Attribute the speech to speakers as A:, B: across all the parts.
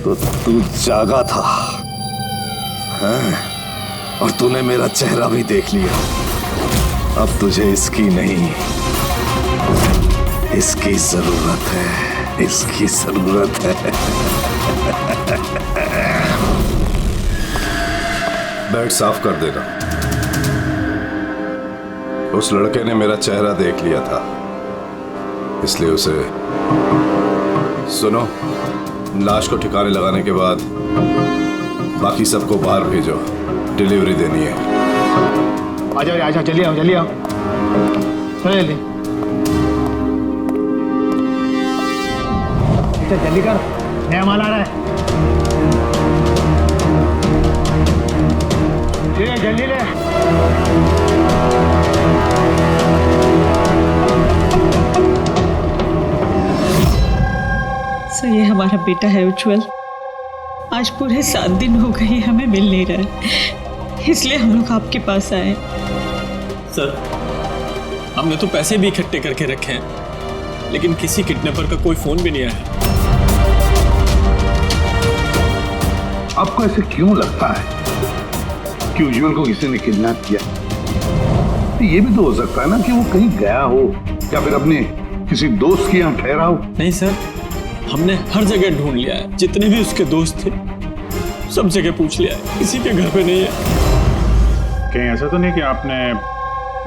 A: तो तू जागा था, हाँ? और तूने मेरा चेहरा भी देख लिया। अब तुझे इसकी नहीं, इसकी जरूरत है, इसकी जरूरत है। बेड साफ कर देना। उस लड़के ने मेरा चेहरा देख लिया था, इसलिए उसे सुनो, लाश को ठिकाने लगाने के बाद बाकी सबको बाहर भेजो, डिलीवरी देनी है।
B: आजा आजा, जल्दी आओ जल्दी आओ, जल्दी जल्दी कर, नया माल आ रहा है। जल्दी ले।
C: सो ये हमारा बेटा है उज्जवल। आज पूरे 7 दिन हो गए हमें मिल नहीं रहा है, इसलिए हम लोग आपके पास आए।
D: सर, हमने तो पैसे भी इकट्ठे करके रखे हैं, लेकिन किसी किडनैपर का कोई फोन भी नहीं आया।
E: आपको ऐसे क्यों लगता है कि उज्जवल को किसी ने किडनैप किया? तो ये भी तो हो सकता है ना कि वो कहीं गया हो या फिर अपने किसी दोस्त के यहाँ ठहरा हो।
D: नहीं सर, हमने हर जगह ढूंढ लिया है, जितने भी उसके दोस्त थे सब जगह पूछ लिया है, किसी के घर पे नहीं है।
F: कहीं ऐसा तो नहीं कि आपने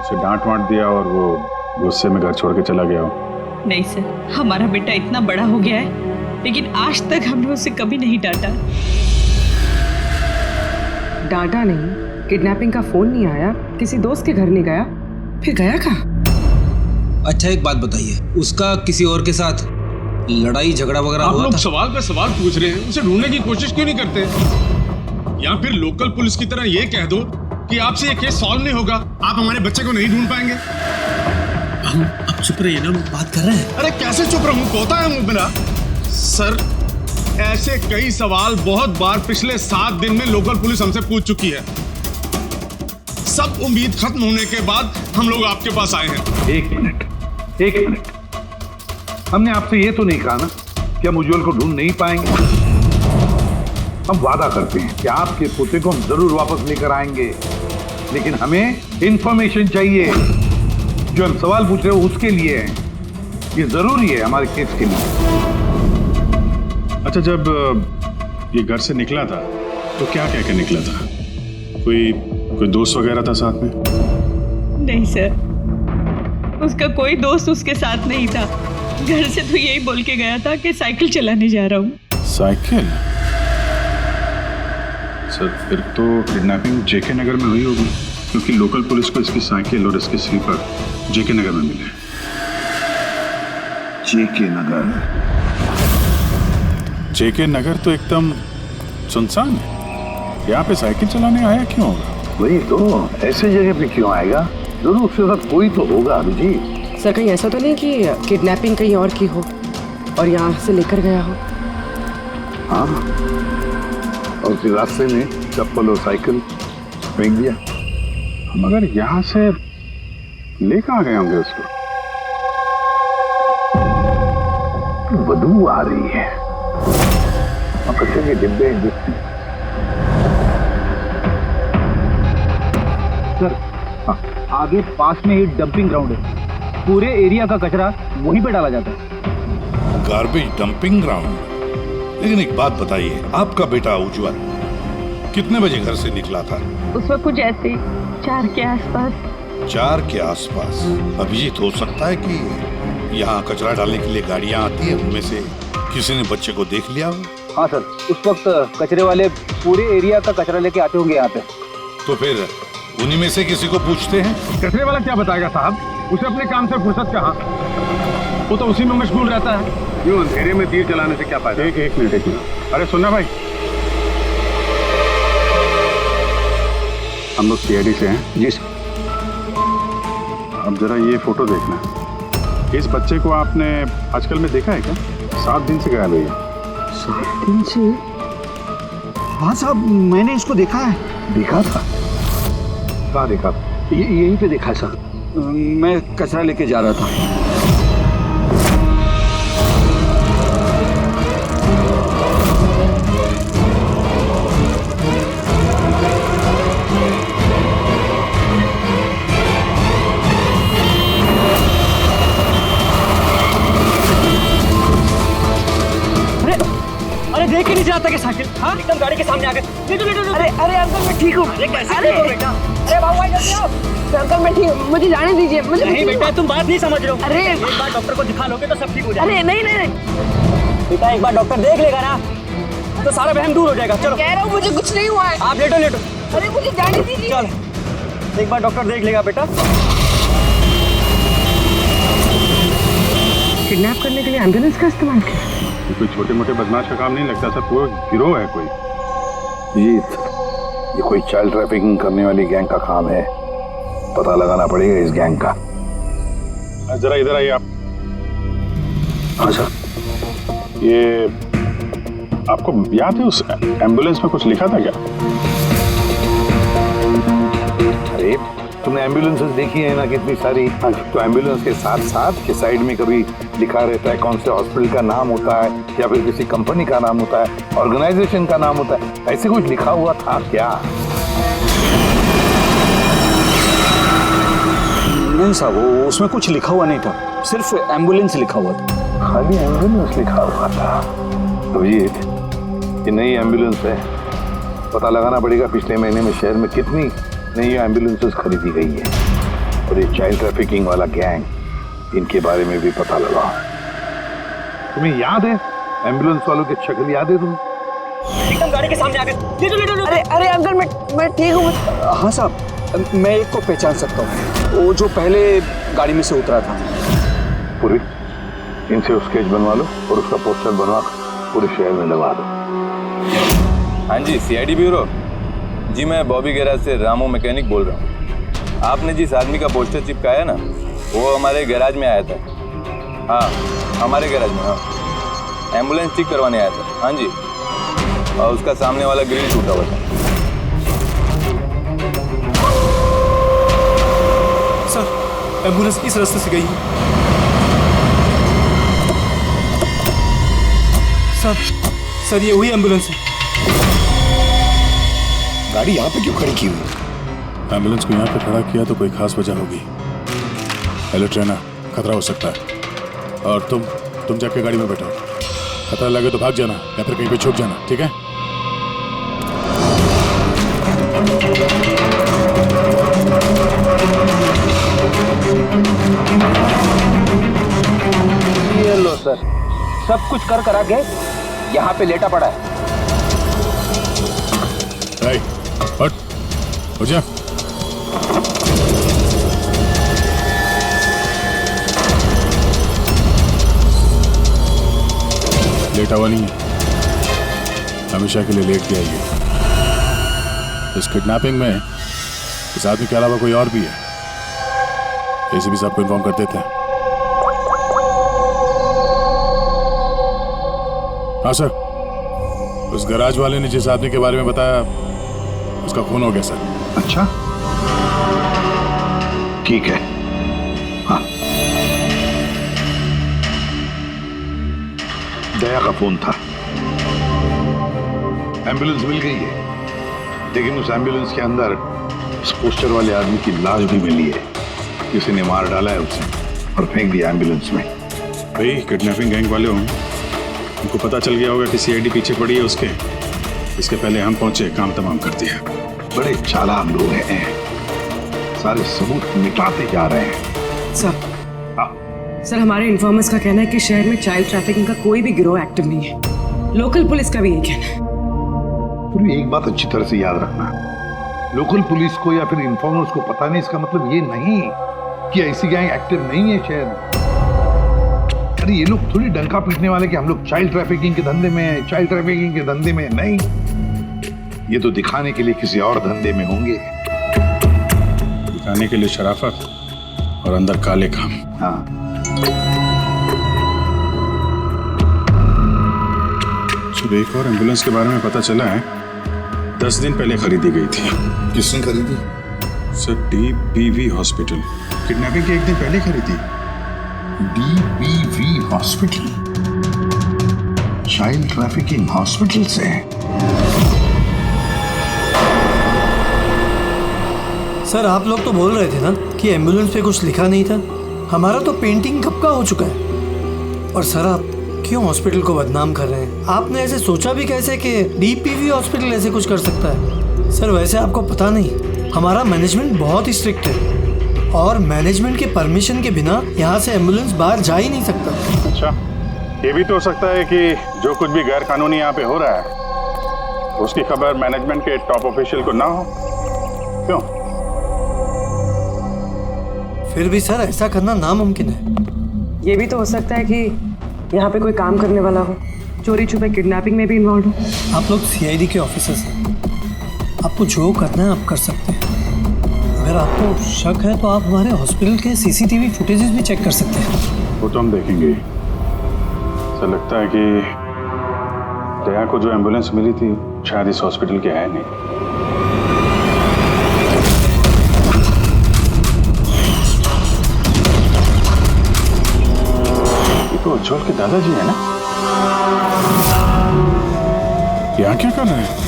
F: उसे डांट वांट दिया और वो गुस्से में घर छोड़ के चला गया हो?
C: नहीं सर, हमारा बेटा इतना बड़ा हो गया है, लेकिन आज तक हमने उसे कभी नहीं डांटा।
G: डांटा नहीं, किडनैपिंग का फोन नहीं आया, किसी दोस्त के घर नहीं गया, फिर गया कहाँ?
H: अच्छा एक बात बताइए, उसका किसी और के साथ लड़ाई झगड़ा वगैरह हुआ था?
I: आप लोग सवाल पे सवाल पूछ रहे हैं, उसे ढूंढने की कोशिश क्यों नहीं करते? या फिर लोकल पुलिस की तरह ये कह दो कि आपसे ये केस सॉल्व नहीं होगा, आप हमारे बच्चे को नहीं ढूंढ पाएंगे।
D: हम अब चुप रहिए ना, बात कर रहे हैं।
I: अरे कैसे चुप रहूं, तोता है मुंह मेरा। सर, ऐसे कई सवाल बहुत बार पिछले 7 दिन में लोकल पुलिस हमसे पूछ चुकी है। सब उम्मीद खत्म होने के बाद हम लोग आपके पास आए हैं।
E: एक मिनट, हमने आपसे ये तो नहीं कहा ना कि हम उज्जवल को ढूंढ नहीं पाएंगे। हम वादा करते हैं कि आपके पोते को हम जरूर वापस लेकर आएंगे, लेकिन हमें इंफॉर्मेशन चाहिए। जो हम सवाल पूछ रहे हो उसके लिए है, ये जरूरी है हमारे केस के लिए।
F: अच्छा, जब ये घर से निकला था तो क्या कह के निकला था? कोई दोस्त वगैरह था साथ में?
C: नहीं सर, उसका कोई दोस्त उसके साथ नहीं था। घर से तो यही बोल के गया था कि साइकिल चलाने जा रहा हूँ।
F: साइकिल? सर, फिर तो किडनैपिंग जेके नगर में हुई होगी, क्योंकि लोकल पुलिस को इसकी साइकिल और इसके स्लीपर जेके नगर में मिले।
E: जेके नगर?
F: जेके नगर तो एकदम सुनसान है, यहाँ पे साइकिल चलाने आया क्यों होगा?
E: वही तो, ऐसे जगह पे क्यों आएगा? जरूर उसके साथ कोई तो होगा अभिजीत।
G: सर कहीं ऐसा तो नहीं कि किडनैपिंग कहीं और की हो और यहाँ से लेकर गया हो?
E: हाँ, और फिर रास्ते में चप्पल और साइकिल फेंक दिया।
F: मगर यहाँ से लेकर आ गए होंगे उसको।
E: बदबू आ रही है, कचरे के डिब्बे दिखते हैं।
B: सर, आगे पास में ही डंपिंग ग्राउंड है, पूरे एरिया का कचरा वहीं पे डाला जाता है।
A: Garbage dumping ground? लेकिन एक बात बताइए, आपका बेटा उज्जवल कितने बजे घर से निकला था?
C: उस वक्त कुछ ऐसे 4 के आसपास।
A: 4 के आसपास? अभिजीत, हो सकता है कि यहाँ कचरा डालने के लिए गाड़ियाँ आती है, उनमें से किसी ने बच्चे को देख लिया हो?
B: हाँ सर, उस वक्त कचरे वाले पूरे एरिया का कचरा लेके आते होंगे यहाँ पे।
A: तो फिर उन्हीं में से किसी को पूछते हैं।
I: कचरे वाला क्या बताएगा साहब, उसे अपने काम से फुर्सत कहाँ, वो तो उसी में मशगूल रहता है।
E: यूं अंधेरे में दिए जलाने से क्या फायदा?
F: एक मिनट। अरे सुनना भाई, हम लोग सीआईडी से हैं।
E: जी सर।
F: अब जरा ये फोटो देखना। इस बच्चे को आपने आजकल में देखा है क्या? 7 दिन से गायब है।
B: 7 दिन से? हाँ साहब, मैंने इसको देखा है।
E: देखा था? कहाँ देखा?
B: यहीं पे देखा है सर, मैं कचरा लेके जा रहा था। नहीं चलाता क्या साइकिल? हाँ, एकदम गाड़ी के सामने आ गए। अरे अरे अंकल मैं ठीक हूँ। अरे कैसे हो बेटा? अरे बाबू जल्दी आओ। अंकल मैं ठीक हूँ, मुझे जाने दीजिए। मुझे नहीं बेटा, तुम बात नहीं समझ रहे हो। अरे एक बार डॉक्टर को दिखा लोगे तो सब ठीक हो जाएगा। अरे नहीं नहीं नहीं बेटा, एक बार डॉक्टर देख लेगा ना तो सारा वहम दूर हो जाएगा। चलो
G: कह रहा हूँ मुझे कुछ नहीं हुआ है।
B: आप लेटो लेटो।
G: अरे मुझे जाने दीजिए।
B: चल एक बार डॉक्टर देख लेगा बेटा।
G: किडनैप करने के लिए एम्बुलेंस का इस्तेमाल किया?
F: ये कोई छोटे मोटे बदमाश का काम नहीं लगता सर, पूरा गिरोह है कोई।
E: जीत, ये कोई चाइल्ड ट्रैफिकिंग करने वाली गैंग का काम है। पता लगाना पड़ेगा इस गैंग का।
F: जरा इधर आइए आप।
E: हाँ सर।
F: ये आपको याद है उस एम्बुलेंस में कुछ लिखा था क्या?
E: अरे तुमने एम्बुलेंसेस देखी है ना कितनी सारी, तो एम्बुलेंस के साथ साथ के साइड में कभी लिखा रहता है कौन से हॉस्पिटल का नाम होता है या फिर किसी कंपनी का नाम होता है, ऑर्गेनाइजेशन का नाम होता है। ऐसे कुछ लिखा हुआ था क्या?
B: नहीं साहब, वो उसमें कुछ लिखा हुआ नहीं था, सिर्फ एम्बुलेंस लिखा हुआ था।
E: खाली एम्बुलेंस लिखा हुआ था? तो ये नई एम्बुलेंस है। पता लगाना पड़ेगा पिछले महीने में शहर में कितनी नई एम्बुलेंसेस खरीदी गई है। और ये चाइल्ड ट्रैफिकिंग वाला गैंग, इनके बारे में भी पता लगाओ। तुम्हें याद है एम्बुलेंस वालों की शक्ल याद है तुम्हें?
B: एकदम गाड़ी के सामने आ गए। अरे अरे अंकल मैं ठीक हूँ। हाँ साहब, मैं एक को पहचान सकता हूँ, वो जो पहले गाड़ी में से उतरा था।
E: पूरी इनसे स्केच बनवा लो और उसका पोस्टर बनवा पूरे शहर में लगा दो।
J: हाँ जी, सीआईडी ब्यूरो जी, मैं बॉबी गैराज से रामू मैकेनिक बोल रहा हूँ। आपने जिस आदमी का पोस्टर चिपकाया ना, वो हमारे गैराज में आया था। हाँ, हमारे गैराज में। हाँ, एम्बुलेंस ठीक करवाने आया था। हाँ जी, और उसका सामने वाला ग्रिल टूटा हुआ था।
K: सर, एम्बुलेंस इस रास्ते से गई है। सर ये वही एम्बुलेंस है।
E: गाड़ी यहाँ पे क्यों खड़ी की हुई?
F: एम्बुलेंस को यहाँ पे खड़ा किया तो कोई खास वजह होगी। हेलो ट्रेनर, खतरा हो सकता है। और तुम जाके गाड़ी में बैठो। खतरा लगे तो भाग जाना या फिर कहीं पे छुप जाना, ठीक है?
B: ये लो सर, सब कुछ कर करा के यहाँ पे लेटा पड़ा है।
F: हट, हो जा। लेटा हुआ नहीं है, हमेशा के लिए लेट गया ये। इस किडनैपिंग में इस आदमी के अलावा कोई और भी है, ऐसे भी सबको इन्फॉर्म कर देते हैं। हाँ सर, उस गैराज वाले ने जिस आदमी के बारे में बताया उसका खून हो गया सर।
E: अच्छा, ठीक है। हाँ, दया का फोन था। एम्बुलेंस मिल गई है, लेकिन उस एम्बुलेंस के अंदर उस पोस्टर वाले आदमी की लाश भी मिली है। किसी ने मार डाला है उसे और फेंक दिया एम्बुलेंस में।
F: भाई किडनैपिंग गैंग वाले होंगे, उनको पता चल गया होगा कि सीआईडी पीछे पड़ी है उसके। इसके पहले हम पहुंचे, काम तमाम कर दिया।
E: बड़े चालाक लोग हैं, सारे सबूत मिटाते जा रहे हैं।
G: सर हमारे इन्फॉर्मर्स का कहना है कि शहर में चाइल्ड ट्रैफिकिंग का कोई भी गिरोह एक्टिव नहीं है। लोकल पुलिस का भी यही कहना है।
E: पूरी एक बात अच्छी तरह से याद रखना, लोकल पुलिस को या फिर इन्फॉर्मर्स को पता नहीं, इसका मतलब ये नहीं कि ऐसी गैंग एक्टिव नहीं है शहर में। अरे ये लोग थोड़ी डंका पीटने वाले कि हम लोग चाइल्ड ट्रैफिकिंग के धंधे में हैं, चाइल्ड ट्रैफिकिंग के धंधे में नहीं। ये तो दिखाने के लिए किसी और धंधे में होंगे।
F: दिखाने के लिए शराफत और अंदर काले काम।
E: हाँ,
F: सुबह एक और एम्बुलेंस के बारे में पता चला है, 10 दिन पहले खरीदी गई थी।
E: किसने खरीदी?
F: Sir, DBV hospital. किडनैपिंग के एक दिन पहले खरीदी।
E: DBV hospital, child trafficking hospital से।
K: सर आप लोग तो बोल रहे थे ना कि एम्बुलेंस पे कुछ लिखा नहीं था। हमारा तो पेंटिंग कब का हो चुका है। और सर आप क्यों हॉस्पिटल को बदनाम कर रहे हैं? आपने ऐसे सोचा भी कैसे कि डीपीवी हॉस्पिटल ऐसे कुछ कर सकता है? सर वैसे आपको पता नहीं, हमारा मैनेजमेंट बहुत ही स्ट्रिक्ट है और मैनेजमेंट के परमिशन के बिना यहाँ से एम्बुलेंस बाहर जा ही नहीं सकता।
F: अच्छा, ये भी तो हो सकता है कि जो कुछ भी गैर कानूनी यहाँ पे हो रहा है उसकी खबर मैनेजमेंट के टॉप ऑफिशियल को ना हो। क्यों?
K: फिर भी सर ऐसा करना नामुमकिन है।
G: ये भी तो हो सकता है कि यहाँ पे कोई काम करने वाला हो, चोरी छुपे किडनैपिंग में भी इन्वॉल्व हो।
K: आप लोग सीआईडी के ऑफिसर्स हैं, आपको जो करना है आप कर सकते हैं। अगर आपको शक है तो आप हमारे हॉस्पिटल के सीसीटीवी फुटेजेस भी चेक कर सकते हैं।
F: वो तो हम देखेंगे। ऐसा लगता है कि दया को जो एम्बुलेंस मिली थी शायद इस हॉस्पिटल के है नहीं। ये तो उज्जवल के दादाजी है ना? यहाँ क्या कर रहे हैं?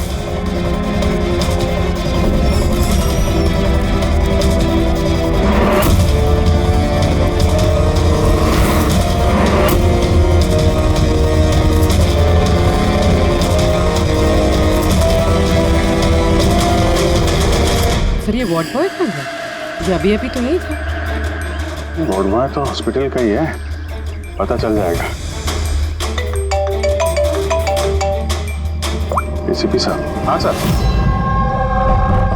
G: सर ये वार्ड बॉय कौन है? ये अभी तो नहीं था।
F: वार्ड बॉय तो हॉस्पिटल का ही है, पता चल जाएगा। एसीपी साहब। हाँ सर।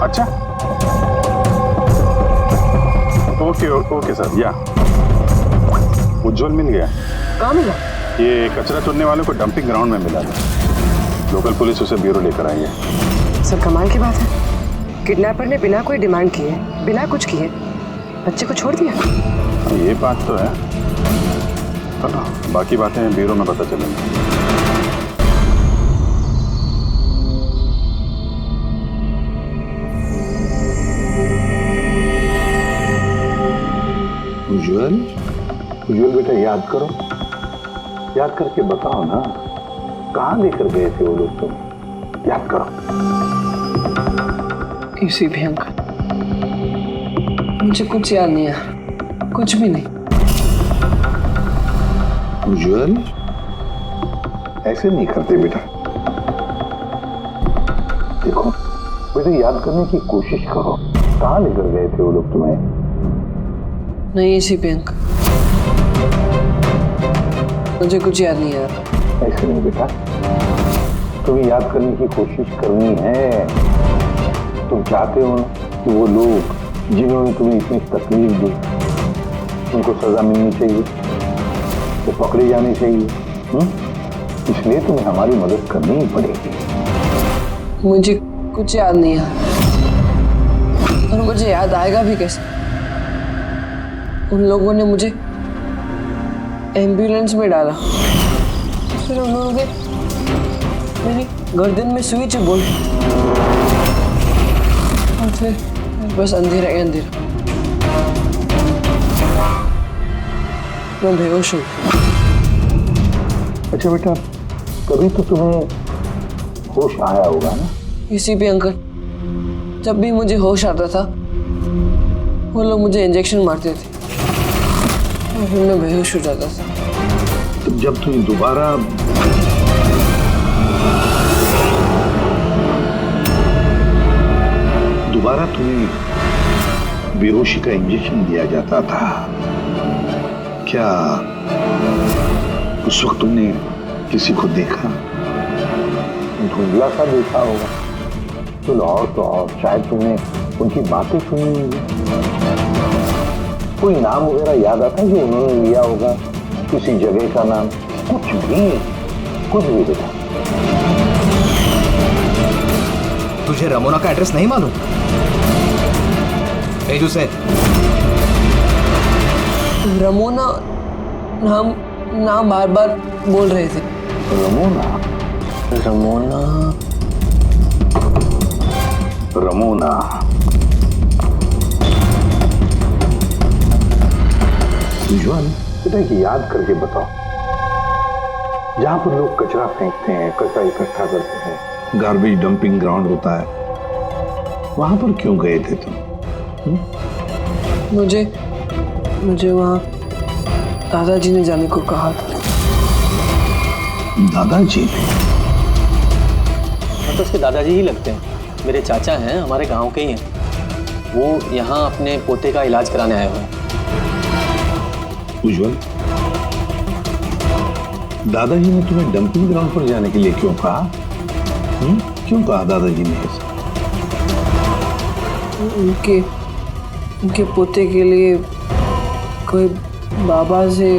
F: अच्छा, ओके सर। या उज्जवल मिल गया।
G: कहाँ मिला?
F: ये कचरा चुनने वालों को डंपिंग ग्राउंड में मिला था। लोकल पुलिस उसे ब्यूरो लेकर आई है।
G: सर कमाल की बात है, किडनैपर ने बिना कोई डिमांड किए, बिना कुछ किए बच्चे को छोड़ दिया।
F: ये बात तो है, चलो बाकी बातें ब्यूरो में पता चलेंगी।
E: उज्जवल बेटा याद करो, याद करके बताओ ना, कहाँ लेकर गए थे वो लोग तुम? याद करो।
G: एसीपी अंकल, मुझे कुछ याद नहीं है, कुछ भी नहीं।
E: उज्जवल ऐसे नहीं करते बेटा। देखो बेटा, याद करने की कोशिश करो, कहाँ लेकर गए थे वो लोग तुम्हें?
G: नहीं एसीपी अंकल, मुझे कुछ याद नहीं यार।
E: ऐसे नहीं बेटा, तुम्हें याद करने की कोशिश करनी है। तुम चाहते हो कि वो लोग जिन्होंने तुम्हें इतनी तकलीफ दी उनको सजा मिलनी चाहिए, वो पकड़े जाने चाहिए। इसलिए तुम्हें हमारी मदद करनी ही पड़ेगी।
G: मुझे कुछ याद नहीं है और मुझे याद आएगा भी कैसे? उन लोगों ने मुझे एम्बुलेंस में डाला, फिर उन्होंने मेरी गर्दन में सुई चुभोई और फिर बस अंधेरा ही अंधेरा। मैं बेहोश हूँ।
E: अच्छा बेटा, कभी तो तुम्हें होश आया होगा ना?
G: एसीपी अंकल, जब भी मुझे होश आता था वो लोग मुझे इंजेक्शन मारते थे और फिर मैं बेहोश हो जाता था।
E: तो जब तुम दोबारा तुम्हें बेहोशी का इंजेक्शन दिया जाता था, क्या उस वक्त तुमने किसी को देखा? धुंधला सा देखा होगा। चलो और तो और शायद तुमने उनकी बातें सुनी होंगी। कोई नाम वगैरह याद आता है जो उन्होंने लिया होगा, किसी जगह का नाम? कुछ भी बेटा।
L: तुझे रमोना का एड्रेस नहीं मालूम? भेज उसे।
G: रमोना नाम बार बार बोल रहे थे।
E: रमोना उज्जवल बेटा, याद करके बताओ, जहां पर लोग कचरा फेंकते हैं, कचरा इकट्ठा करते हैं, गार्बेज डंपिंग ग्राउंड होता है, वहां पर क्यों गए थे तुम?
G: मुझे वहां दादाजी ने जाने को कहा था।
E: दादाजी?
D: तो उसके दादाजी ही लगते हैं। मेरे चाचा हैं, हमारे गांव के ही हैं। वो यहाँ अपने पोते का इलाज कराने आए हुए हैं।
E: उज्जवल, दादाजी ने तुम्हें डंपिंग ग्राउंड पर जाने के लिए क्यों कहा? क्यों कहा दादाजी ने ऐसा?
G: उनके पोते के लिए कोई बाबा से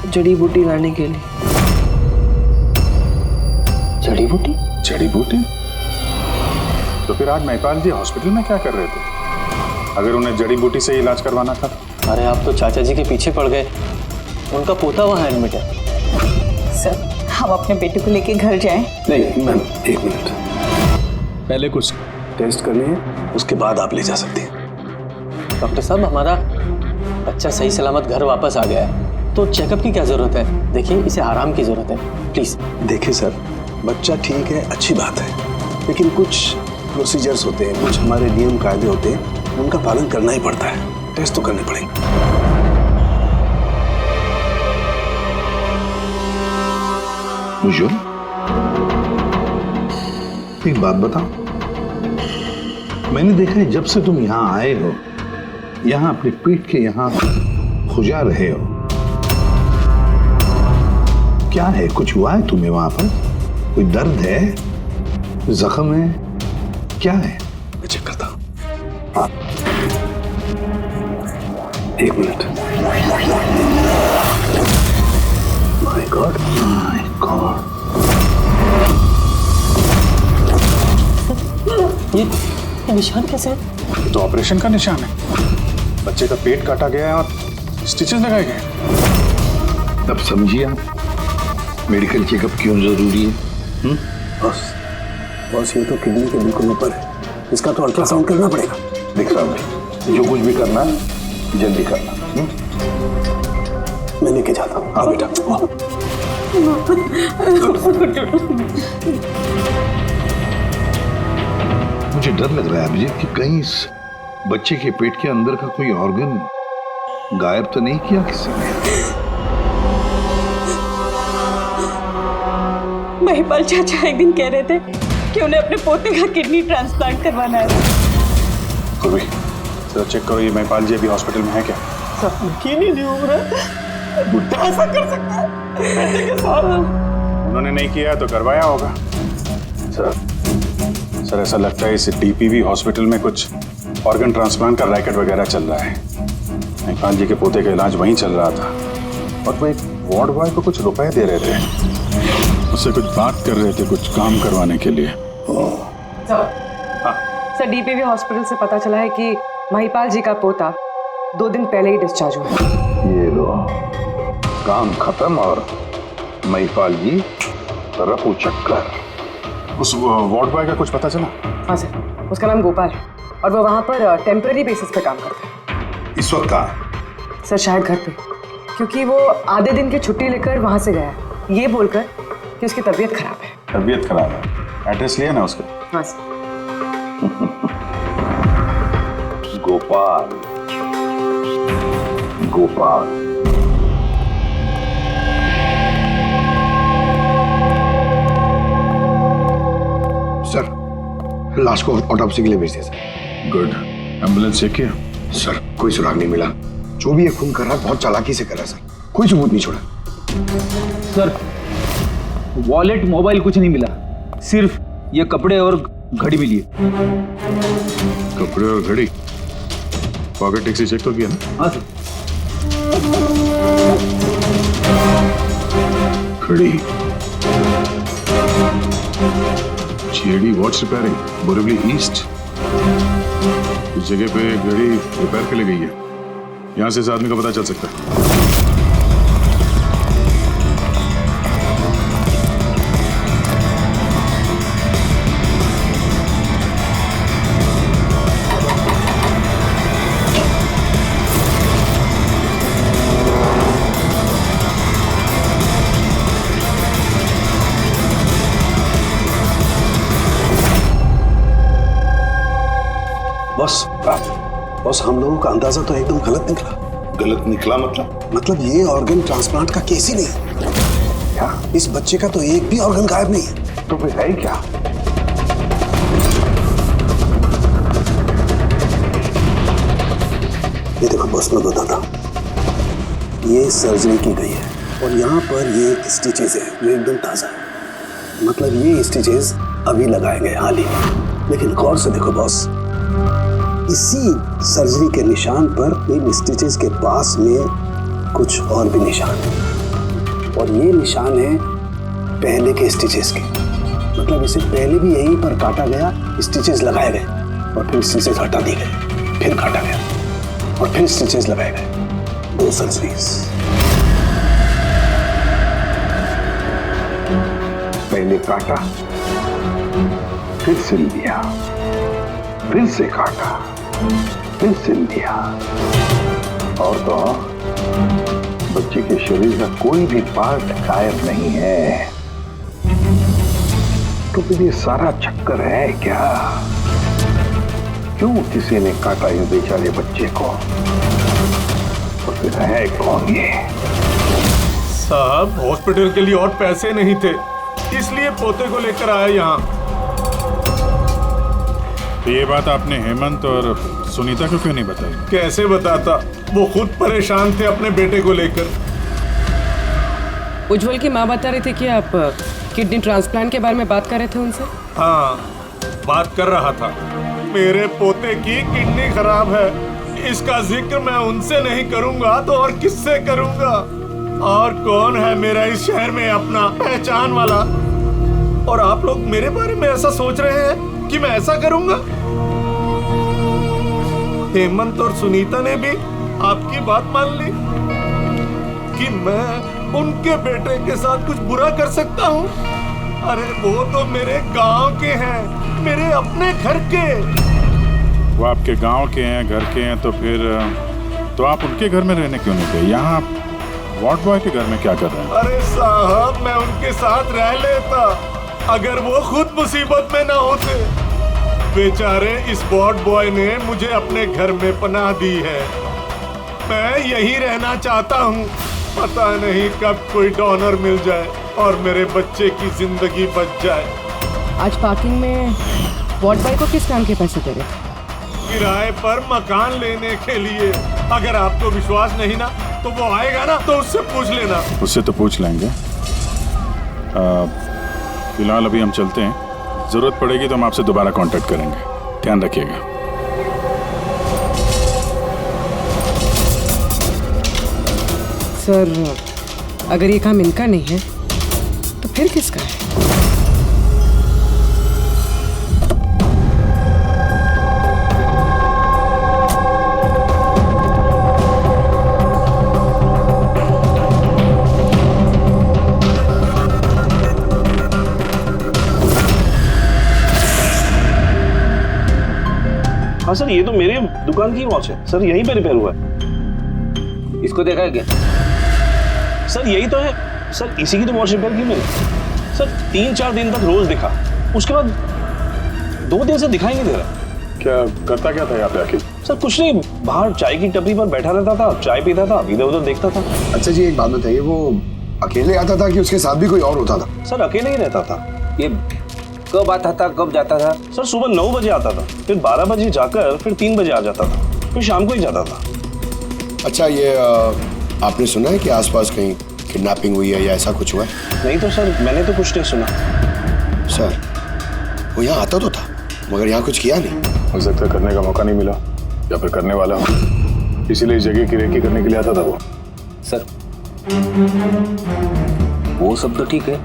G: जड़ी बूटी लाने के लिए।
F: जड़ी बूटी? जड़ी बूटी? तो फिर आज महिपाल जी हॉस्पिटल में क्या कर रहे थे, अगर उन्हें जड़ी बूटी से इलाज करवाना था?
D: अरे आप तो चाचा जी के पीछे पड़ गए। उनका पोता वहाँ एडमिट है।
C: सर, हम अपने बेटे को लेके घर जाएं?
F: नहीं मैम, एक मिनट, पहले कुछ टेस्ट करनी है, उसके बाद आप ले जा सकते हैं।
D: डॉक्टर साहब, हमारा बच्चा सही सलामत घर वापस आ गया है, तो चेकअप की क्या जरूरत है? देखिए, इसे आराम की जरूरत है, प्लीज।
F: देखिए सर, बच्चा ठीक है, अच्छी बात है, लेकिन कुछ प्रोसीजर्स होते हैं, कुछ हमारे नियम कायदे होते हैं, उनका पालन करना ही पड़ता है। टेस्ट तो करने पड़ेंगे।
E: उज्जवल, एक बात बताओ, मैंने देखा है जब से तुम यहाँ आए हो, यहाँ अपने पेट के यहाँ खुजा रहे हो। क्या है, कुछ हुआ है तुम्हें वहां पर? कोई दर्द है, जख्म है, क्या है?
F: मैं चेक करता हूँ। हाँ, एक minute. My God, my God,
D: ये निशान कैसे है?
F: ये तो ऑपरेशन का निशान है। बच्चे का पेट काटा गया है और स्टिचेस लगाए गए।
E: अब समझिए आप मेडिकल चेकअप क्यों जरूरी है?
F: बस ये तो किडनी के बिल्कुल ऊपर है, इसका तो अल्ट्रासाउंड करना पड़ेगा।
E: देख रहा हूँ, जो कुछ भी करना है जल्दी करना।
F: मैं लेके जाता हूँ। हाँ बेटा।
E: मुझे डर लग रहा है अभिजीत कि कहीं इस बच्चे के पेट के अंदर का कोई ऑर्गन गायब तो नहीं किया किसी ने?
C: महिपाल चाचा एक दिन कह रहे थे कि उन्हें अपने पोते का किडनी ट्रांसप्लांट करवाना है।
F: कुर्बी, चलो चेक करो, ये महिपाल जी अभी हॉस्पिटल में है क्या?
D: यकीन ही नहीं हो रहा, बुढ़ा ऐसा कर सकता है बेटे के साथ।
F: उन्होंने नहीं किया तो करवाया होगा। सर ऐसा लगता है इस डीपीवी हॉस्पिटल में कुछ ऑर्गन ट्रांसप्लांट का रैकेट वगैरह चल रहा है। महिपाल जी के पोते का इलाज वहीं चल रहा था और वो एक वार्ड बॉय को कुछ रुपए दे रहे थे, उससे कुछ बात कर रहे थे, कुछ काम करवाने के लिए।
M: सर, डीपीवी हॉस्पिटल से पता चला है कि महिपाल जी का पोता 2 दिन पहले ही डिस्चार्ज हुआ।
E: ये लो, काम खत्म और महिपाल जी रफू चक्कर।
F: उस वार्ड बॉय का कुछ पता चला?
M: हाँ सर, उसका नाम गोपाल है और वो वहाँ पर टेम्पररी बेसिस पे काम करता है।
E: इस वक्त कहाँ?
M: सर शायद घर पे, क्योंकि वो आधे दिन की छुट्टी लेकर वहाँ से गया है, ये बोलकर कि उसकी तबीयत खराब है।
F: तबीयत खराब है? एड्रेस लिया ना उसका?
M: हाँ सर।
E: गोपाल, गोपाल। सर, लाश को ऑटोप्सी के लिए भेज दिया सर।
F: गुड। एम्बुलेंस चेक किया?
E: सर, कोई सुराग नहीं मिला। जो भी ये खून कर रहा है बहुत चालाकी से कर रहा है सर, कोई सबूत नहीं छोड़ा।
L: सर, वॉलेट मोबाइल कुछ नहीं मिला, सिर्फ ये कपड़े और घड़ी मिली है।
F: कपड़े और घड़ी? पॉकेट टैक्सी चेक तो किया ना?
L: हाँ सर।
F: घड़ी, JD watch repairing, Borivali east. इस जगह पे घड़ी रिपेयर के लिए गई है, यहाँ से इस आदमी का पता चल सकता है।
N: बॉस, हम लोगों का अंदाजा तो एकदम गलत निकला।
E: गलत निकला मतलब?
N: मतलब ये ऑर्गन ट्रांसप्लांट का केस ही नहीं।
E: क्या?
N: इस बच्चे का तो एक भी ऑर्गन गायब नहीं है।
E: तो फिर है क्या?
N: ये देखो बॉस, मैं बताता हूँ। ये सर्जरी की गई है और यहाँ पर ये स्टिचेस है जो एकदम ताज़ा है। मतलब ये स्टिचेस अभी लगाए गए हाल ही में। लेकिन गौर से देखो बॉस, इसी सर्जरी के निशान पर इन स्टिचेस के पास में कुछ और भी निशान है और ये निशान है पहले के स्टिचेस के। मतलब इसे पहले भी यहीं पर काटा गया, स्टिचेस लगाए गए और फिर स्टिचेस हटा दिए गए, फिर काटा गया और फिर स्टिचेस लगाए गए। 2 सर्जरीज।
E: पहले काटा, फिर सिल दिया, फिर से काटा, फिर सिल दिया। और तो बच्चे के शरीर का कोई भी पार्ट गायब नहीं है। तो फिर ये सारा चक्कर है क्या? क्यों किसी ने काटा इस बेचारे बच्चे को? और फिर है कौन ये?
I: साहब, हॉस्पिटल के लिए और पैसे नहीं थे, इसलिए पोते को लेकर आया यहाँ।
F: तो ये बात आपने हेमंत और सुनीता को क्यों नहीं बताई?
I: कैसे बताता, वो खुद परेशान थे अपने बेटे को लेकर।
M: उज्जवल की माँ बता रही थी कि आप किडनी ट्रांसप्लांट के बारे में बात कर रहे थे उनसे।
I: हाँ, बात कर रहा था। मेरे पोते की किडनी खराब है, इसका जिक्र मैं उनसे नहीं करूंगा तो और किससे करूंगा? और कौन है मेरा इस शहर में अपना पहचान वाला? और आप लोग मेरे बारे में ऐसा सोच रहे हैं कि मैं ऐसा करूंगा? हेमंत और सुनीता ने भी आपकी बात मान ली कि मैं उनके बेटे के साथ कुछ बुरा कर सकता हूँ? अरे वो तो मेरे गांव के हैं, मेरे अपने घर के।
F: वो आपके गांव के हैं, घर के हैं, तो फिर तो आप उनके घर में रहने क्यों नहीं गए? यहाँ वार्ड बॉय के घर में क्या कर रहे हैं?
I: अरे साहब, मैं उनके साथ रह लेता अगर वो खुद मुसीबत में ना होते। बेचारे इस वार्ड बॉय ने मुझे अपने घर में पनाह दी है, मैं यहीं रहना चाहता हूँ। पता नहीं कब कोई डोनर मिल जाए और मेरे बच्चे की जिंदगी बच जाए।
M: आज पार्किंग में वार्ड बॉय को किस काम के पैसे दे रहे?
I: किराए पर मकान लेने के लिए। अगर आपको विश्वास नहीं ना तो वो आएगा ना तो उससे पूछ लेना।
F: उससे तो पूछ लेंगे। फिलहाल अभी हम चलते हैं, जरूरत पड़ेगी तो हम आपसे दोबारा कांटेक्ट करेंगे। ध्यान रखिएगा।
M: सर, अगर ये काम इनका नहीं है तो फिर किसका है?
L: हाँ सर, ये तो मेरे दुकान की वॉच है सर, यहीं पे रिपेयर हुआ है।
H: इसको देखा है क्या?
L: सर यही तो है सर, इसी की तो वॉच रिपेयर की मैंने सर। 3-4 दिन तक रोज दिखा, उसके बाद 2 दिन से दिखाई नहीं दे रहा।
F: क्या करता क्या था यहाँ पे आके?
L: सर कुछ नहीं, बाहर चाय की टपरी पर बैठा रहता था, चाय पीता था, इधर उधर देखता था।
N: अच्छा जी, एक बात बताइए, वो अकेले आता था कि उसके साथ भी कोई और होता था?
L: सर अकेले ही रहता था।
H: ये कब आता था, कब जाता था?
L: सर सुबह 9 बजे आता था, फिर 12 बजे जाकर फिर 3 बजे आ जाता था, फिर शाम को ही जाता था।
N: अच्छा, ये आपने सुना है कि आसपास कहीं किडनैपिंग हुई है या ऐसा कुछ हुआ है?
L: नहीं तो सर, मैंने तो कुछ नहीं सुना।
N: सर, वो यहाँ आता तो था मगर यहाँ कुछ किया नहीं।
F: हो सकता है करने का मौका नहीं मिला या फिर करने वाला हो, इसीलिए इस जगह की रेकी करने के लिए आता था वो।
H: सर वो सब तो ठीक है,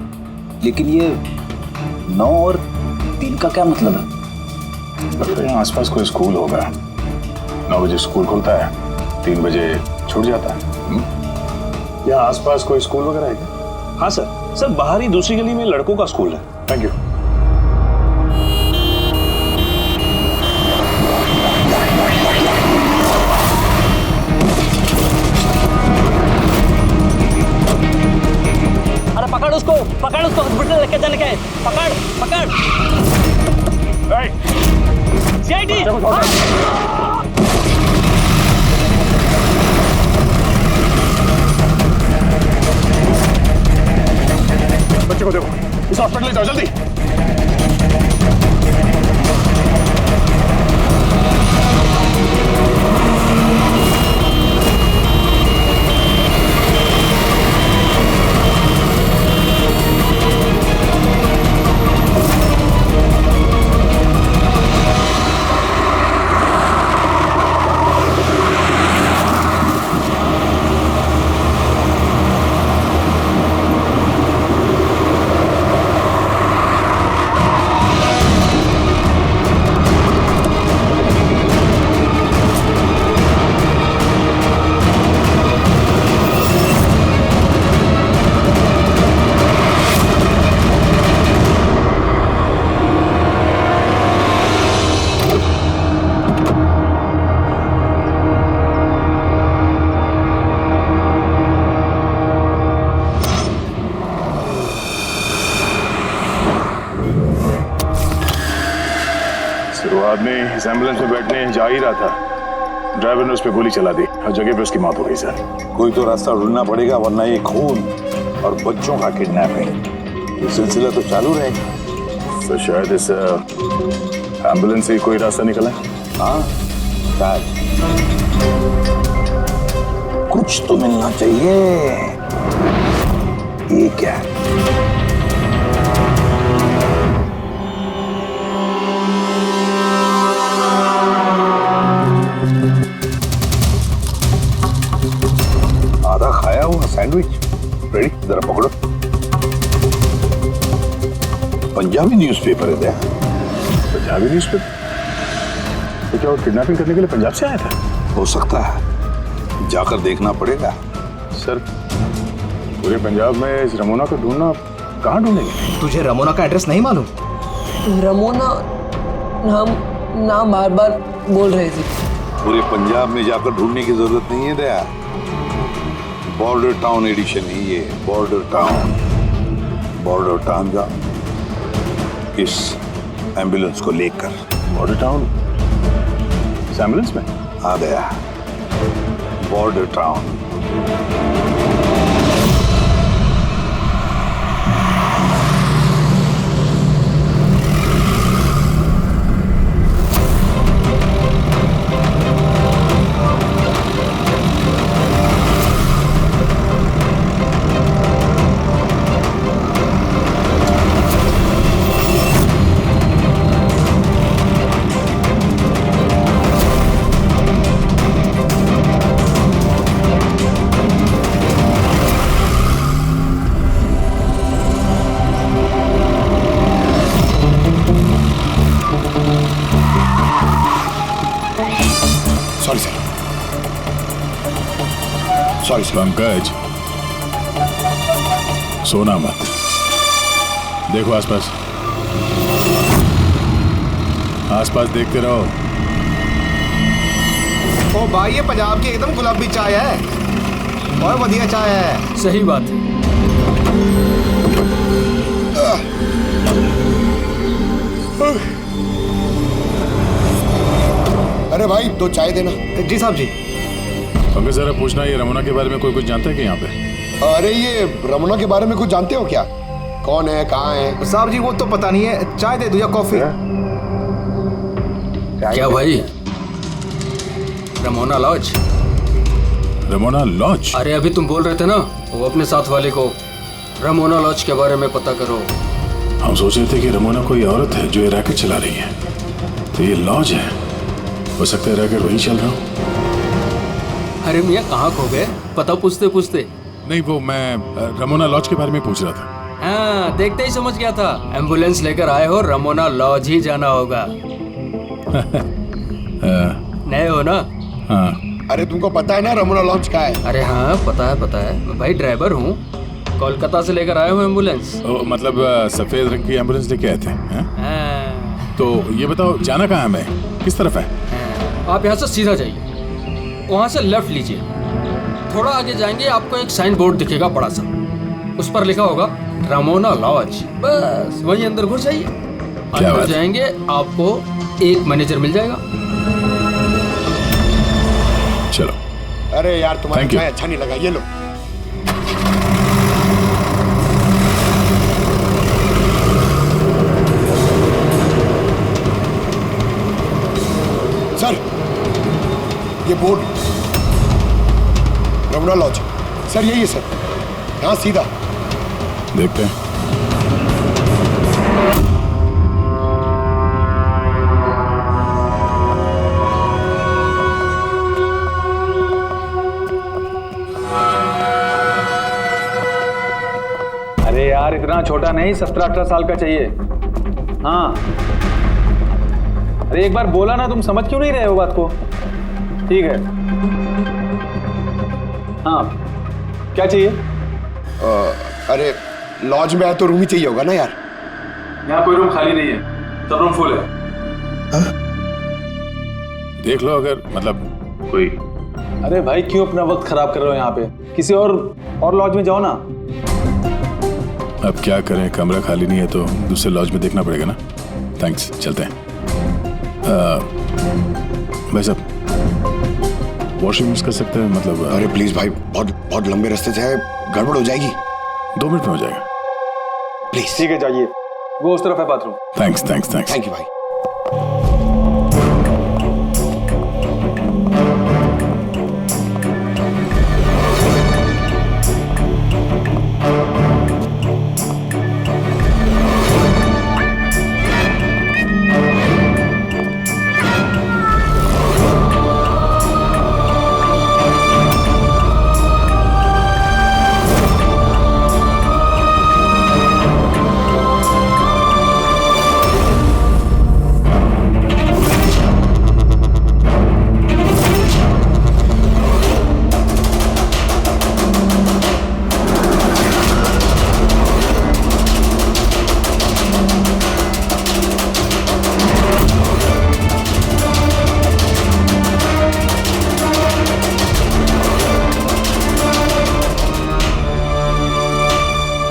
H: लेकिन ये 9 और 3 का क्या मतलब है?
F: लगता है यहाँ आसपास कोई स्कूल होगा। 9 बजे स्कूल खुलता है, 3 बजे छूट जाता है। यहाँ आसपास कोई स्कूल वगैरह है क्या?
L: हाँ सर, सर बाहर ही दूसरी गली में लड़कों का स्कूल है।
F: Thank you.
B: अरे पकड़ उसको, हॉस्पिटल लेके जाने का है। पकड़। सीआईडी।
F: बच्चे को देखो, इस हॉस्पिटल ले जाओ जल्दी।
O: आदमी इस एम्बुलेंस में बैठने जा ही रहा था, ड्राइवर ने उस पर गोली चला दी और जगह पे उसकी मौत हो गई सर।
E: कोई तो रास्ता ढूंढना पड़ेगा, वरना ये खून और बच्चों का किडनैपिंग, ये सिलसिला तो चालू रहेगा।
O: सर शायद इस एम्बुलेंस से कोई रास्ता निकला है।
E: हाँ शायद, कुछ तो मिलना चाहिए। ये क्या है? आधा खाया हुआ सैंडविच रेडी, जरा पकड़ो। पंजाबी न्यूज़पेपर है क्या?
O: पंजाबी न्यूज़पेपर? तो क्या वो किडनैपिंग करने के लिए पंजाब से आया था?
E: हो सकता है, जाकर देखना पड़ेगा।
O: सर पूरे पंजाब में इस रमोना को ढूंढना कहाँ ढूंढेंगे?
H: तुझे रमोना का एड्रेस नहीं मालूम?
G: रमोना नाम बार बार बोल रहे थे।
E: पूरे पंजाब में जाकर ढूंढने की जरूरत नहीं है दया, बॉर्डर टाउन एडिशन है ये, बॉर्डर टाउन। बॉर्डर टाउन जा इस एम्बुलेंस को लेकर।
O: बॉर्डर टाउन इस एम्बुलेंस में?
E: आ गया border town.
F: Sorry sir. Pankaj सोना मत, देखो आसपास, आसपास देखते रहो।
H: ओ भाई ये पंजाब की एकदम गुलाबी चाय है, और बढ़िया चाय है।
D: सही बात है।
N: अरे भाई दो चाय देना।
H: जी साहब जी।
F: पंकज जरा पूछना, ये रमोना के बारे में कोई कुछ जानता है कि यहाँ पे?
N: अरे ये रमोना के बारे में कुछ जानते हो क्या? कौन है, कहाँ है?
H: साहब जी वो तो पता नहीं है, चाय दे दो या कॉफी?
D: क्या भाई? Ramona lodge?
F: Ramona lodge?
D: अरे अभी तुम बोल रहे थे ना, वो अपने साथ वाले को रमोना लॉज के बारे में पता करो।
F: हम सोच रहे थे कि रमोना कोई औरत है जो ये रैकेट चला रही है, तो ये लॉज है, हो सकता है रैकेट वही चल रहा हूँ।
D: अरे मियाँ कहाँ खो गए, पता पूछते पूछते?
F: नहीं वो मैं रमोना लॉज के बारे में पूछ रहा था।
D: हाँ देखते ही समझ गया था, एम्बुलेंस लेकर आए हो, रमोना लॉज ही जाना होगा। नए हो ना?
F: हाँ।
N: अरे तुमको पता है ना रमोना लॉज का है?
D: अरे हाँ पता है, मैं भाई ड्राइवर हूँ, कोलकाता से लेकर आए हो एम्बुलेंस।
F: मतलब सफेद रंग की एम्बुलेंस लेके आए थे? हाँ। तो ये बताओ जाना कहाँ है, मैं किस तरफ है?
D: आप यहाँ से सीधा जाइए, वहाँ से लेफ्ट लीजिए, थोड़ा आगे जाएंगे आपको एक साइन बोर्ड दिखेगा बड़ा सा, उस पर लिखा होगा रमोना लॉज, बस वहीं अंदर घुस जाइए। अंदर जाएंगे आपको एक मैनेजर मिल जाएगा।
F: चलो।
N: अरे यार तुम्हारा चाय अच्छा नहीं लगा, ये लो।
P: ये बोर्ड रमणा लॉज, सर यही है सर, यहाँ सीधा।
F: देखते हैं।
J: अरे यार इतना छोटा नहीं, 17-18 साल का चाहिए। हाँ अरे एक बार बोला ना, तुम समझ क्यों नहीं रहे हो बात को? ठीक है हाँ क्या चाहिए?
P: अरे लॉज में है तो रूम ही चाहिए होगा ना यार।
J: यहाँ कोई रूम खाली नहीं है, सब रूम फुल है।
F: देख लो अगर मतलब कोई।
J: अरे भाई क्यों अपना वक्त खराब कर रहे हो यहाँ पे? किसी और लॉज में जाओ ना।
F: अब क्या करें, कमरा खाली नहीं है तो दूसरे लॉज में देखना पड़ेगा ना। थैंक्स, चलते हैं। भाई साहब वॉशरूम यूज कर सकते हैं मतलब?
P: अरे प्लीज भाई, बहुत लंबे रास्ते से है, गड़बड़ हो जाएगी।
F: 2 मिनट में हो जाएगा
P: प्लीज।
J: ठीक है जाइए, वो उस तरफ है bathroom.
F: Thanks thanks thanks.
P: Thank you भाई।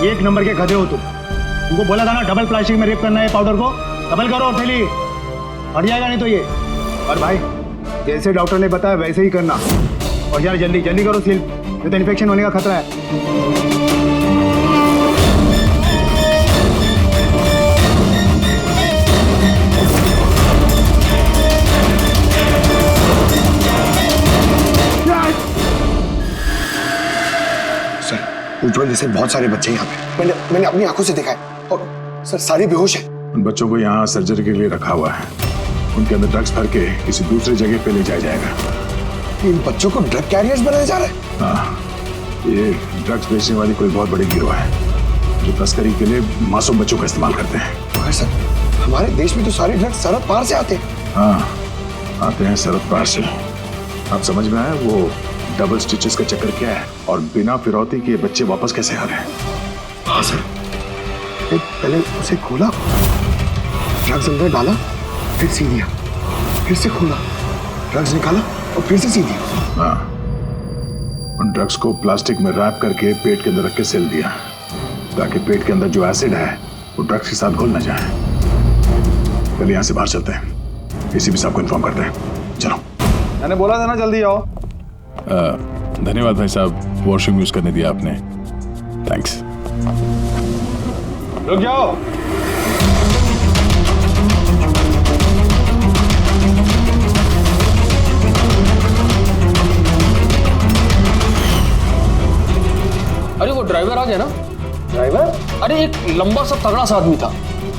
Q: एक नंबर के गधे हो तुमको बोला था ना डबल प्लास्टिक में रेप करना है पाउडर को, डबल करो थैली, हट जाएगा नहीं तो ये। और भाई जैसे डॉक्टर ने बताया वैसे ही करना, और यार जल्दी जल्दी करो सील, नहीं तो इन्फेक्शन होने का खतरा है।
P: उज्जवल जैसे बहुत सारे बच्चे यहाँ पे, मैंने अपनी आंखों से देखा है, और सर सारे बेहोश हैं।
F: उन बच्चों को यहाँ सर्जरी के लिए रखा हुआ है, उनके अंदर ड्रग्स भर के किसी दूसरी जगह पे ले जाया जाएगा।
P: इन बच्चों को ड्रग कैरियर्स बनाया जा रहा है?
F: हाँ, ये ड्रग्स बेचने वाली कोई बहुत बड़ी गिरोह है जो तस्करी के लिए मासूम बच्चों का इस्तेमाल करते हैं।
P: मगर सर हमारे देश में तो सारे ड्रग्स सरहद पार से आते हैं।
F: हाँ आते हैं सरहद पार से। आप समझ में आया वो डबल स्टिचेस का चक्कर क्या है, और बिना फिरौती के बच्चे वापस कैसे आ रहे हैं?
P: हाँ सर, पहले उसे खोला, ड्रग्स अंदर डाला, फिर सी दिया, फिर से खोला, ड्रग्स निकाला और फिर से सी दिया।
F: हाँ, उन ड्रग्स को प्लास्टिक में रैप करके पेट के अंदर रख के सिल दिया, ताकि पेट के अंदर जो एसिड है वो ड्रग्स के साथ घुल न जाए। पहले यहाँ से बाहर चलते हैं, एसीपी साहब को इन्फॉर्म करते हैं। चलो।
J: मैंने बोला था ना जल्दी आओ।
F: धन्यवाद भाई साहब, वॉशरूम यूज करने दिया आपने, थैंक्स।
J: रुक जाओ।
D: अरे वो ड्राइवर आ गया ना?
J: ड्राइवर?
D: अरे एक लंबा सा तगड़ा सा आदमी था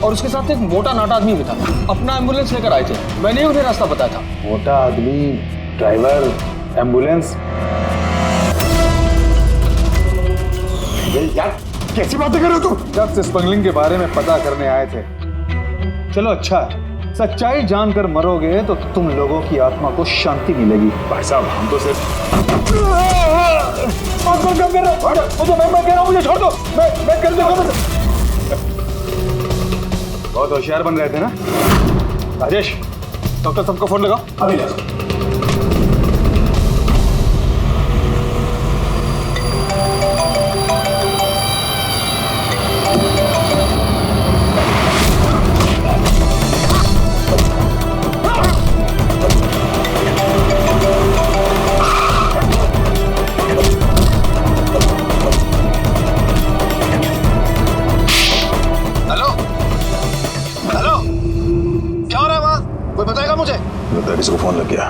D: और उसके साथ एक मोटा नाटा आदमी भी था। अपना एम्बुलेंस लेकर आए थे, मैंने ही उन्हें रास्ता बताया था।
J: मोटा आदमी, ड्राइवर, एम्बुलेंस।
P: यार कैसी बातें कर रहे हो तुम?
J: ड्रग्स स्मगलिंग के बारे में पता करने आए थे। चलो अच्छा है, सच्चाई जानकर मरोगे तो तुम लोगों की आत्मा को शांति मिलेगी।
F: भाई साहब हम तो सिर्फ
J: मैं कह रहा हूँ मुझे छोड़ दो, मैं कर दूंगा। बहुत होशियार बन रहे थे ना राजेश? डॉक्टर सबको फोन लगाओ अभी।
F: को फोन लग गया,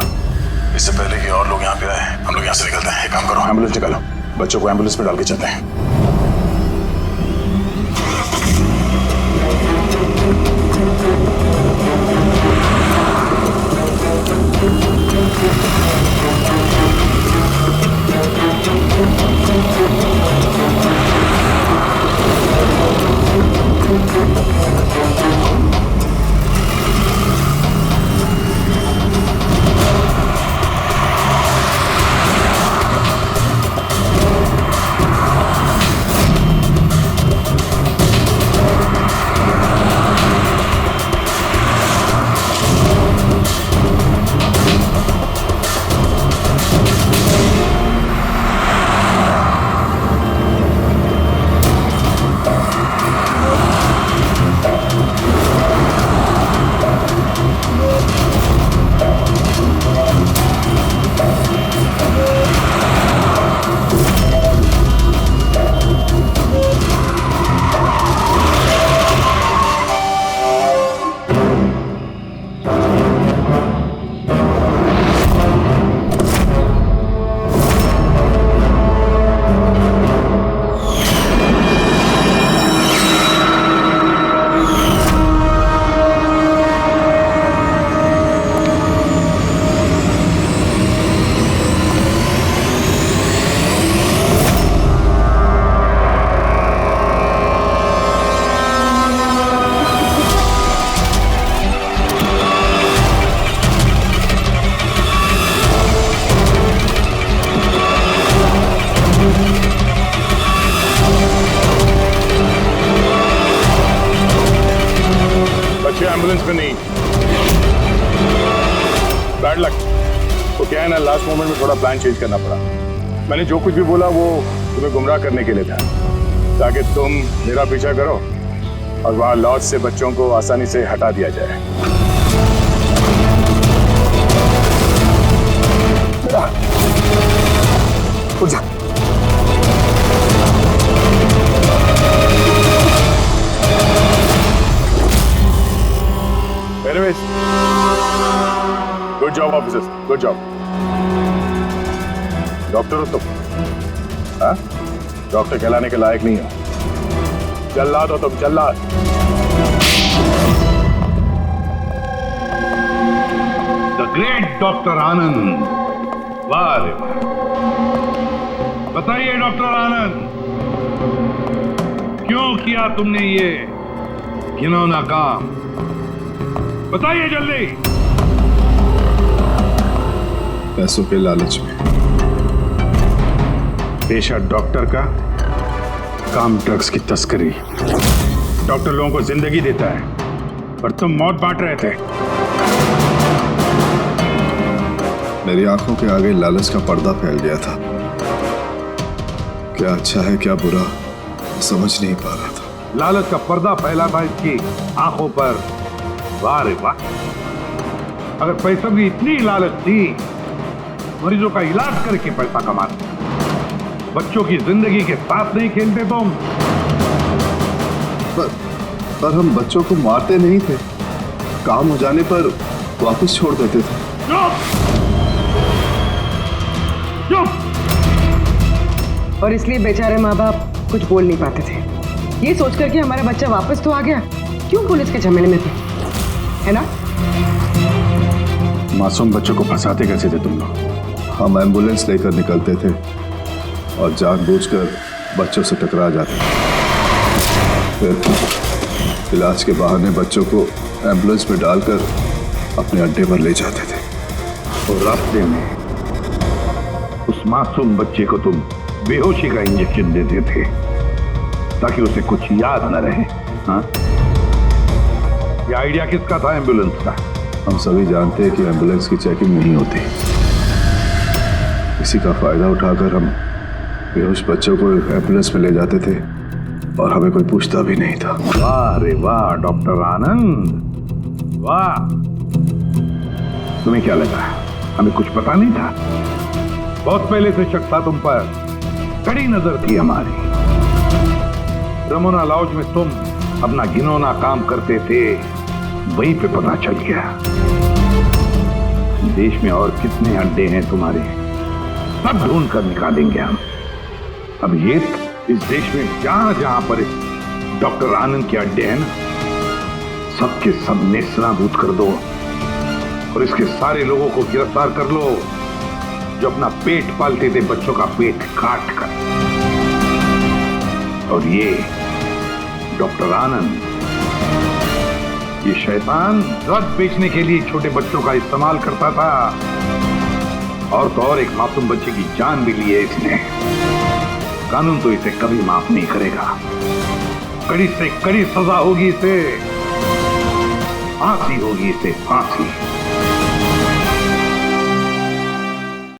F: इससे पहले कि और लोग यहाँ पे आए, हम लोग यहाँ से निकलते हैं। एक काम करो, एम्बुलेंस निकालो, बच्चों को एम्बुलेंस पे डाल के चलते हैं। एम्बुलेंस में नहीं, बैड लक। तो क्या है ना, लास्ट मोमेंट में थोड़ा प्लान चेंज करना पड़ा। मैंने जो कुछ भी बोला वो तुम्हें गुमराह करने के लिए था, ताकि तुम मेरा पीछा करो और वहां लॉज से बच्चों को आसानी से हटा दिया जाए।
P: उठ जा।
F: Anyways, good job officers, good job. Doctor हो तुम? हाँ? डॉक्टर कहलाने के लायक नहीं हो। जल्लाद हो तुम, जल्लाद।
E: द ग्रेट डॉक्टर आनंद। वाह रे वाह। बताइए डॉक्टर आनंद, क्यों किया तुमने ये घिनौना काम? बताइए जल्दी।
F: पैसों के लालच में।
E: पेशा डॉक्टर का, काम ड्रग्स की तस्करी। डॉक्टर लोगों को जिंदगी देता है पर तुम मौत बांट रहे थे।
F: मेरी आंखों के आगे लालच का पर्दा फैल गया था। क्या अच्छा है क्या बुरा समझ नहीं पा रहा था।
E: लालच का पर्दा फैला था इसकी आंखों पर। वाह रे वाह। अगर पैसों की इतनी लालच थी, मरीजों का इलाज करके पैसा कमाते, बच्चों की जिंदगी के साथ नहीं खेलते तुम।
F: पर हम बच्चों को मारते नहीं थे, काम हो जाने पर वापस छोड़ देते थे।
M: और इसलिए बेचारे माँ बाप कुछ बोल नहीं पाते थे, ये सोचकर कि हमारा बच्चा वापस तो आ गया, क्यों पुलिस के झमेले में थे, है ना?
E: मासूम बच्चों को फंसाते कैसे थे तुम लोग?
F: हम एम्बुलेंस लेकर निकलते थे और जानबूझकर बच्चों से टकरा जाते थे। फिर इलाज के बहाने बच्चों को एम्बुलेंस में डालकर अपने अड्डे पर ले जाते थे।
E: और रास्ते में उस मासूम बच्चे को तुम बेहोशी का इंजेक्शन देते थे ताकि उसे कुछ याद न रहे। हाँ? ये आइडिया किसका था एम्बुलेंस का?
F: हम सभी जानते हैं कि एम्बुलेंस की चेकिंग नहीं होती। इसी का फायदा उठाकर हम बेहोश बच्चों को एम्बुलेंस में ले जाते थे और हमें कोई पूछता भी नहीं था।
E: वाह रे वाह डॉक्टर आनंद, वाह। तुम्हें क्या लगा हमें कुछ पता नहीं था? बहुत पहले से शक था तुम पर, कड़ी नजर थी हमारी। रमोना लॉज में तुम अपना घिनौना काम करते थे, वहीं पे पता चल गया। देश में और कितने अड्डे हैं तुम्हारे, सब ढूंढ कर निकालेंगे हम। अब ये इस देश में जहां जहां पर इस डॉक्टर आनंद के अड्डे हैं ना, सबके सब नेस्तनाबूद कर दो और इसके सारे लोगों को गिरफ्तार कर लो जो अपना पेट पालते थे बच्चों का पेट काट कर। और ये डॉक्टर आनंद, ये शैतान ड्रग बेचने के लिए छोटे बच्चों का इस्तेमाल करता था, और तो और एक मासूम बच्चे की जान भी ली है इसने। कानून तो इसे कभी माफ नहीं करेगा, कड़ी से कड़ी सजा होगी इसे, फांसी होगी इसे, फांसी।